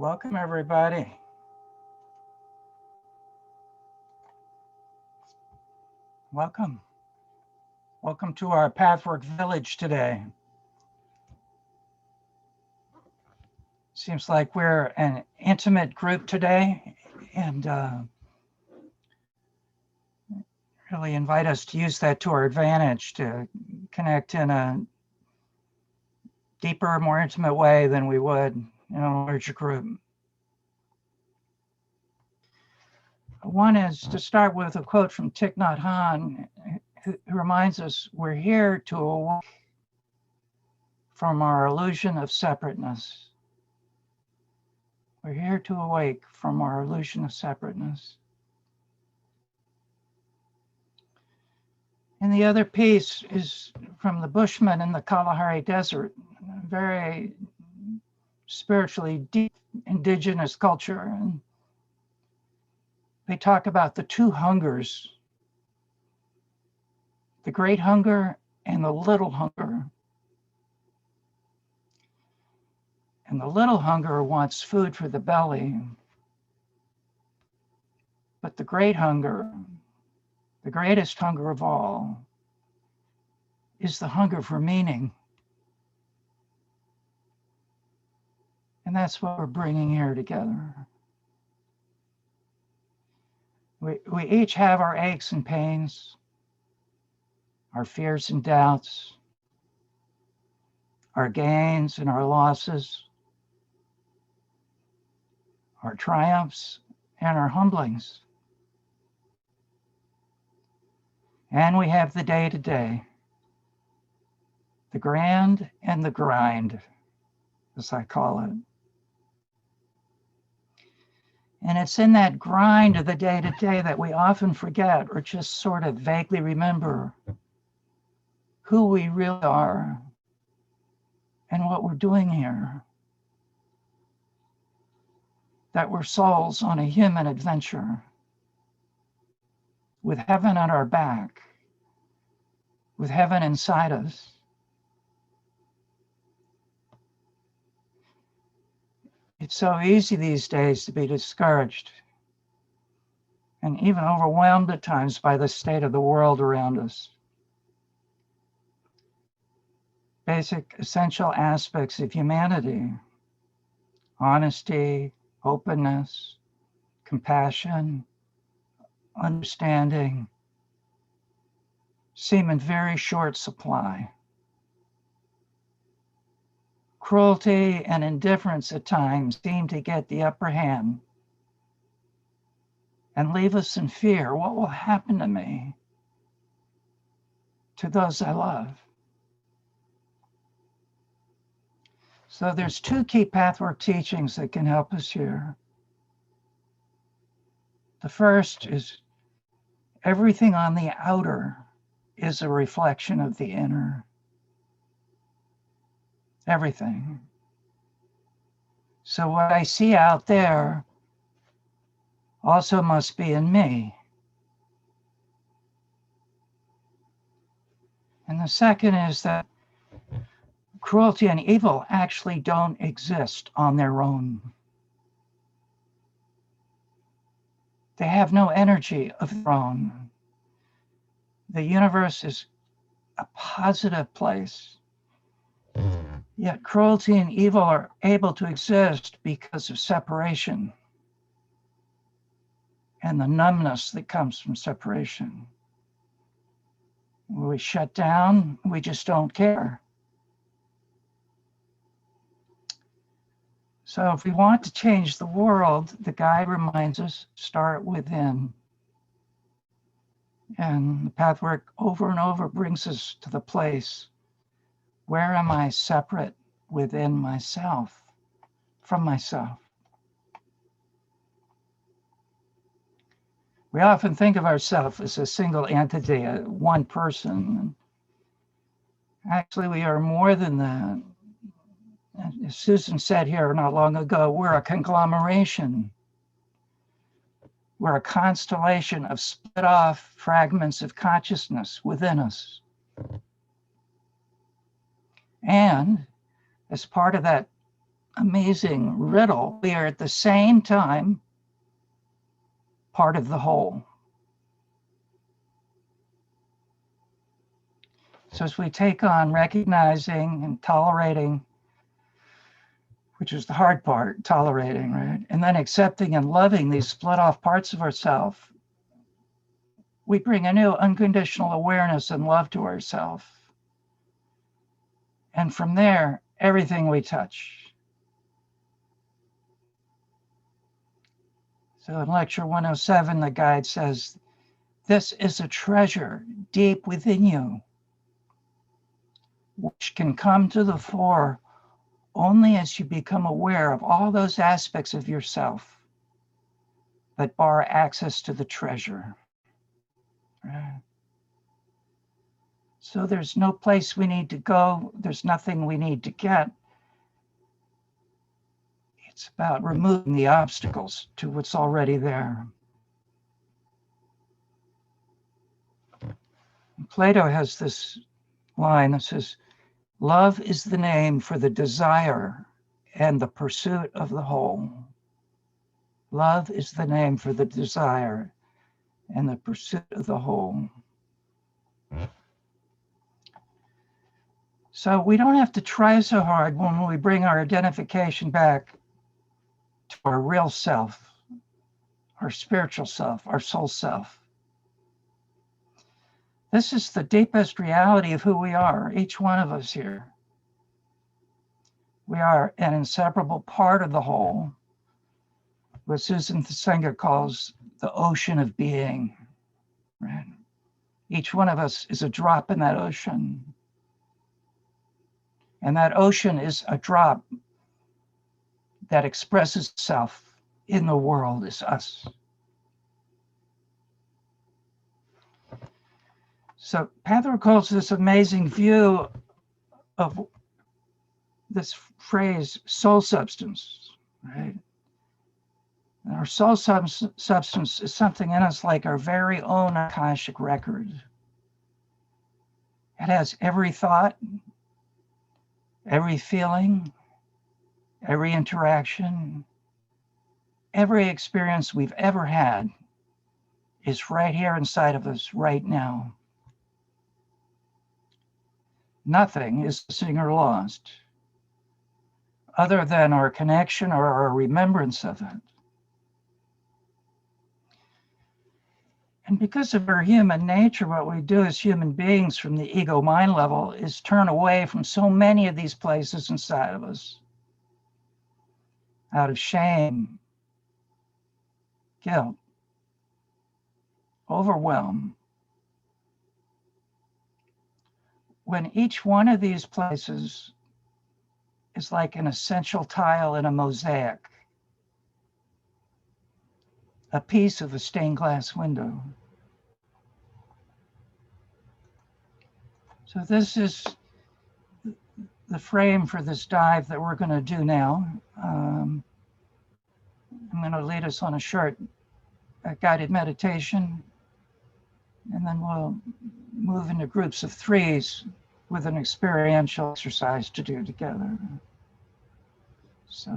Welcome, everybody. Welcome. Welcome to our Pathwork village today. Seems like we're an intimate group today, and really invite us to use that to our advantage to connect in a deeper, more intimate way than we would in a larger group. One is to start with a quote from Thich Nhat Hanh, who reminds us we're here to awake from our illusion of separateness. We're here to awake from our illusion of separateness. And the other piece is from the Bushmen in the Kalahari Desert, a very spiritually deep indigenous culture. And they talk about the two hungers, the great hunger and the little hunger. And the little hunger wants food for the belly. But the great hunger, the greatest hunger of all, is the hunger for meaning. And that's what we're bringing here together. We each have our aches and pains, our fears and doubts, our gains and our losses, our triumphs and our humblings. And we have the day-to-day, the grand and the grind, as I call it. And it's in that grind of the day-to-day that we often forget or just sort of vaguely remember who we really are and what we're doing here. That we're souls on a human adventure with heaven on our back, with heaven inside us. It's so easy these days to be discouraged and even overwhelmed at times by the state of the world around us. Basic, essential aspects of humanity, honesty, openness, compassion, understanding, seem in very short supply. Cruelty and indifference at times seem to get the upper hand and leave us in fear. What will happen to me, to those I love? So there's two key Pathwork teachings that can help us here. The first is everything on the outer is a reflection of the inner. Everything. So what I see out there also must be in me. And the second is that cruelty and evil actually don't exist on their own. They have no energy of their own. The universe is a positive place. Yet cruelty and evil are able to exist because of separation and the numbness that comes from separation. When we shut down, we just don't care. So if we want to change the world, the guide reminds us, start within. And the Pathwork over and over brings us to the place, where am I separate within myself, from myself? We often think of ourselves as a single entity, one person. Actually, we are more than that. As Susan said here not long ago, we're a conglomeration. We're a constellation of split off fragments of consciousness within us. And as part of that amazing riddle. We are at the same time part of the whole. So as we take on recognizing and tolerating, which is the hard part, tolerating, right? And then accepting and loving these split off parts of ourselves, we bring a new unconditional awareness and love to ourselves. And from there, everything we touch. So in lecture 107, the guide says, this is a treasure deep within you, which can come to the fore only as you become aware of all those aspects of yourself that bar access to the treasure. Right? So there's no place we need to go. There's nothing we need to get. It's about removing the obstacles to what's already there. Plato has this line that says, love is the name for the desire and the pursuit of the whole. Love is the name for the desire and the pursuit of the whole. So we don't have to try so hard when we bring our identification back to our real self, our spiritual self, our soul self. This is the deepest reality of who we are, each one of us here. We are an inseparable part of the whole, what Susan Thasenga calls the ocean of being. Right? Each one of us is a drop in that ocean. And that ocean is a drop that expresses itself in the world as us. So Pathwork calls this amazing view of this phrase, soul substance, right? And our soul substance is something in us like our very own Akashic record. It has every thought, every feeling, every interaction, every experience we've ever had is right here inside of us right now. Nothing is missing or lost other than our connection or our remembrance of it. And because of our human nature, what we do as human beings from the ego mind level is turn away from so many of these places inside of us out of shame, guilt, overwhelm. When each one of these places is like an essential tile in a mosaic, a piece of a stained glass window. So this is the frame for this dive that we're going to do now. I'm going to lead us on a short guided meditation, and then we'll move into groups of threes with an experiential exercise to do together. So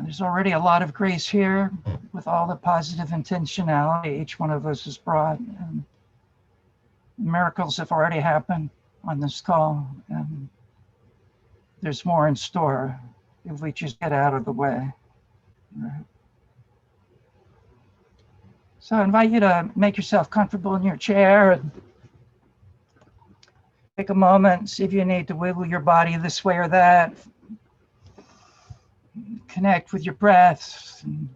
there's already a lot of grace here with all the positive intentionality each one of us has brought. And miracles have already happened on this call, and there's more in store if we just get out of the way. Right. So I invite you to make yourself comfortable in your chair and take a moment, see if you need to wiggle your body this way or that. Connect with your breath. And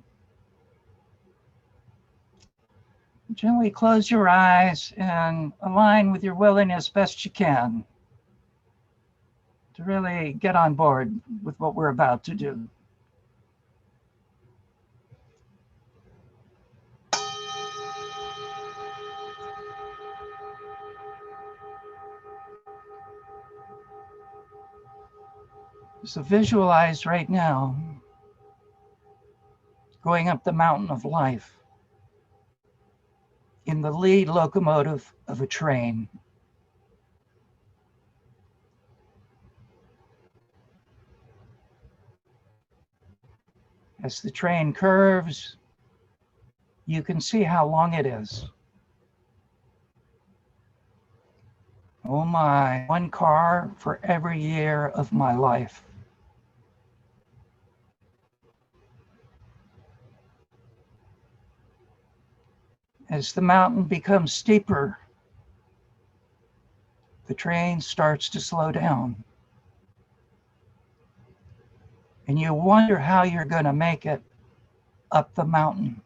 gently close your eyes and align with your willingness best you can to really get on board with what we're about to do. So visualize right now going up the mountain of life in the lead locomotive of a train. As the train curves, you can see how long it is. Oh my, one car for every year of my life. As the mountain becomes steeper, the train starts to slow down. And you wonder how you're going to make it up the mountain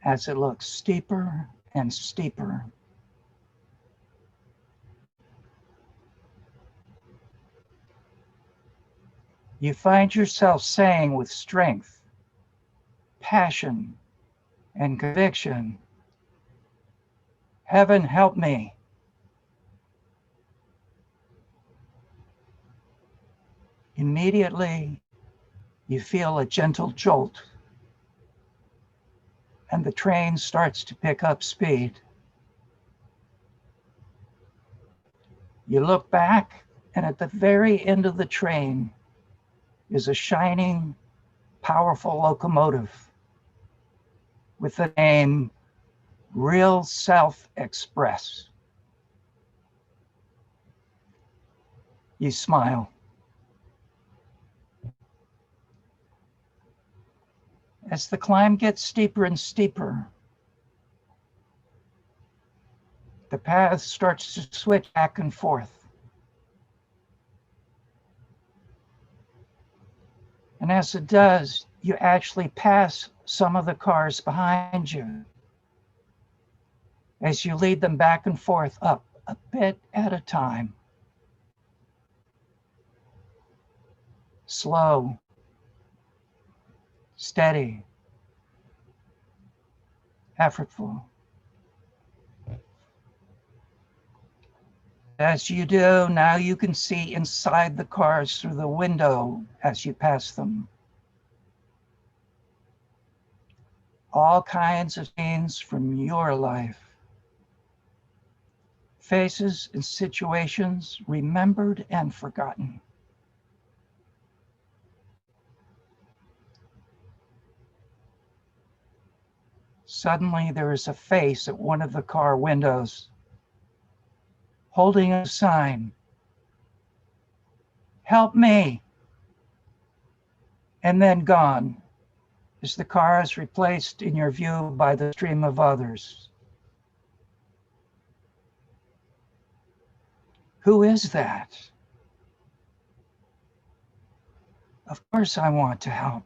as it looks steeper and steeper. You find yourself saying with strength, passion, and conviction, "Heaven help me." Immediately, you feel a gentle jolt, and the train starts to pick up speed. You look back, and at the very end of the train is a shining, powerful locomotive with the name Real Self Express. You smile. As the climb gets steeper and steeper, the path starts to switch back and forth. And as it does, you actually pass some of the cars behind you as you lead them back and forth up a bit at a time. Slow, steady, effortful. As you do, now you can see inside the cars through the window as you pass them. All kinds of scenes from your life. Faces and situations remembered and forgotten. Suddenly, there is a face at one of the car windows, holding a sign, "Help me," and then gone, as the car is replaced in your view by the stream of others. Who is that? Of course I want to help.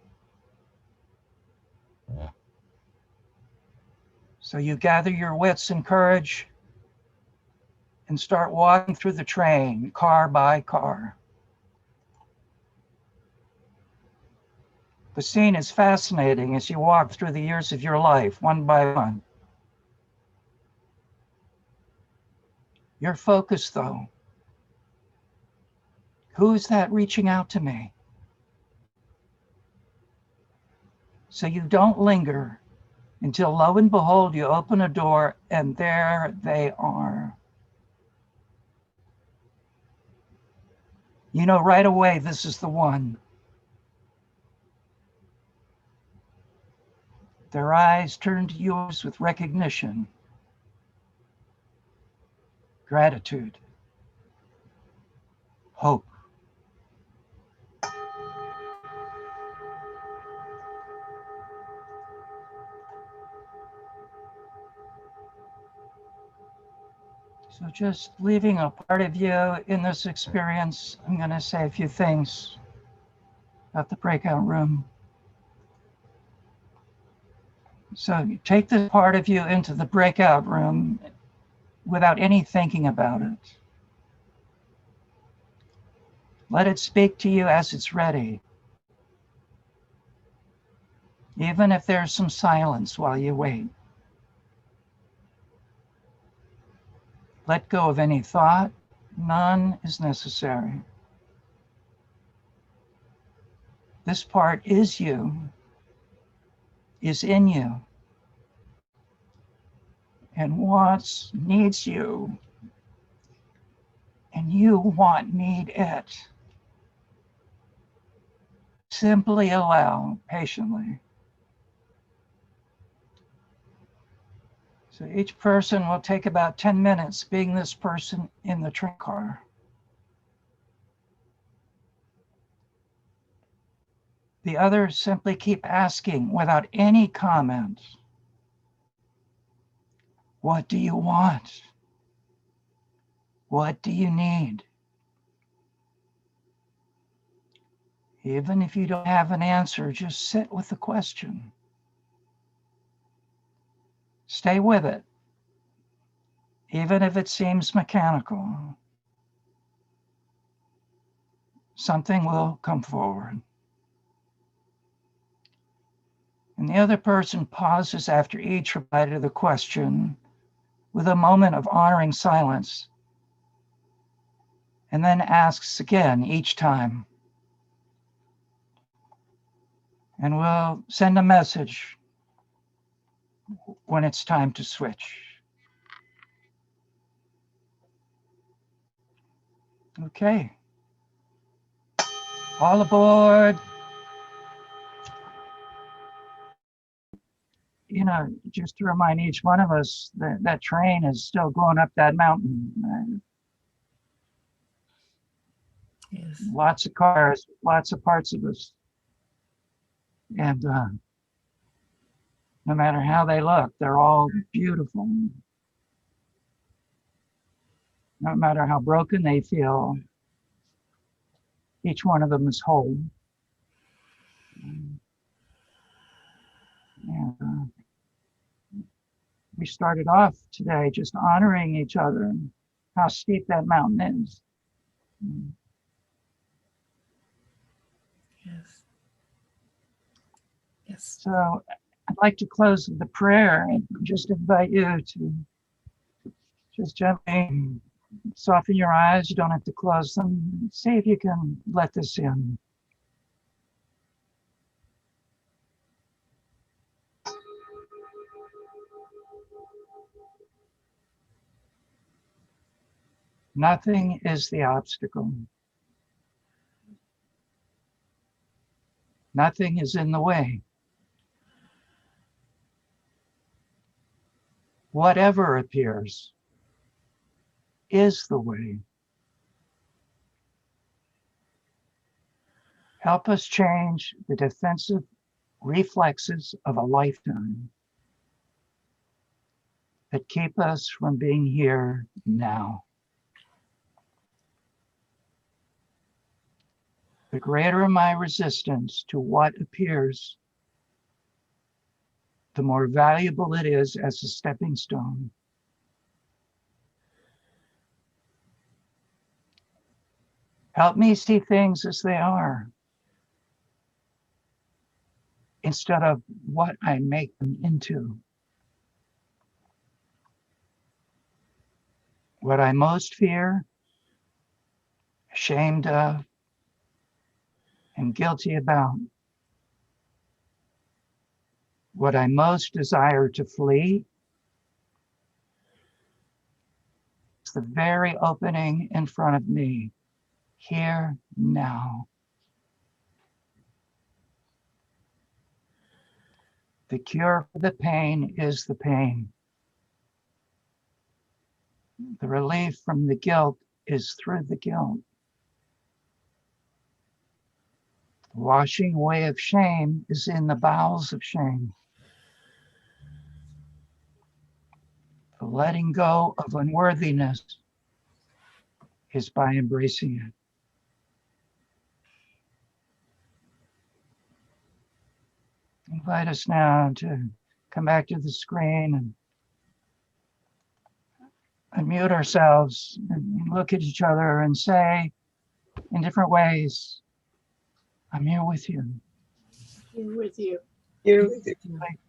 So you gather your wits and courage and start walking through the train, car by car. The scene is fascinating as you walk through the years of your life, one by one. Your focus, though, who is that reaching out to me? So you don't linger until, lo and behold, you open a door and there they are. You know right away this is the one. Their eyes turn to yours with recognition, gratitude, hope. So just leaving a part of you in this experience, I'm going to say a few things about the breakout room. So you take this part of you into the breakout room without any thinking about it. Let it speak to you as it's ready. Even if there's some silence while you wait. Let go of any thought. None is necessary. This part is you, is in you, and needs you, and you need it. Simply allow patiently. So each person will take about 10 minutes being this person in the train car. The others simply keep asking without any comment. What do you want? What do you need? Even if you don't have an answer, just sit with the question. Stay with it, even if it seems mechanical. Something will come forward. And the other person pauses after each reply to the question with a moment of honoring silence, and then asks again each time. And we'll send a message when it's time to switch. Okay. All aboard. You know, just to remind each one of us that that train is still going up that mountain. Yes. Lots of cars, lots of parts of us. And no matter how they look, they're all beautiful. No matter how broken they feel, each one of them is whole. And we started off today just honoring each other and how steep that mountain is. Yes. Yes. So I'd like to close with a prayer and just invite you to just gently soften your eyes. You don't have to close them. See if you can let this in. Nothing is the obstacle. Nothing is in the way. Whatever appears is the way. Help us change the defensive reflexes of a lifetime that keep us from being here now. The greater my resistance to what appears, the more valuable it is as a stepping stone. Help me see things as they are, instead of what I make them into. What I most fear, ashamed of, and guilty about. What I most desire to flee is the very opening in front of me, here, now. The cure for the pain is the pain. The relief from the guilt is through the guilt. The washing away of shame is in the bowels of shame. The letting go of unworthiness is by embracing it. Invite us now to come back to the screen and unmute ourselves and look at each other and say in different ways, I'm here with you. Here with you. Here with you.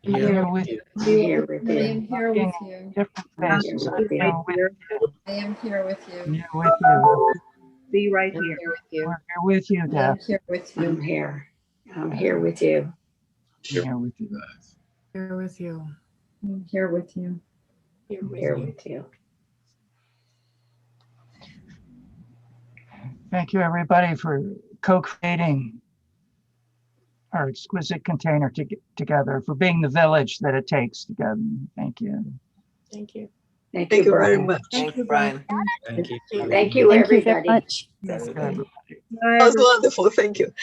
I'm here with you. Here with I you. am here with you. Different I'm faces. here I'm with you. here with you. I am here with I'm you. here with you. Be right I'm here. here with you. We're here with you, I Deb. am here with I'm you. here. I'm here with you. I'm here with you. Here with you. I'm here with you. Here I'm with here you. with you. Thank you, everybody, for co-creating our exquisite container together, for being the village that it takes together. Thank you. Thank you. Thank Thank you, you very Brian. much. Thank you, Brian. Brian. Thank you. Thank you, Thank you very everybody. much. Yes. Everybody. Bye, That was wonderful. Thank you.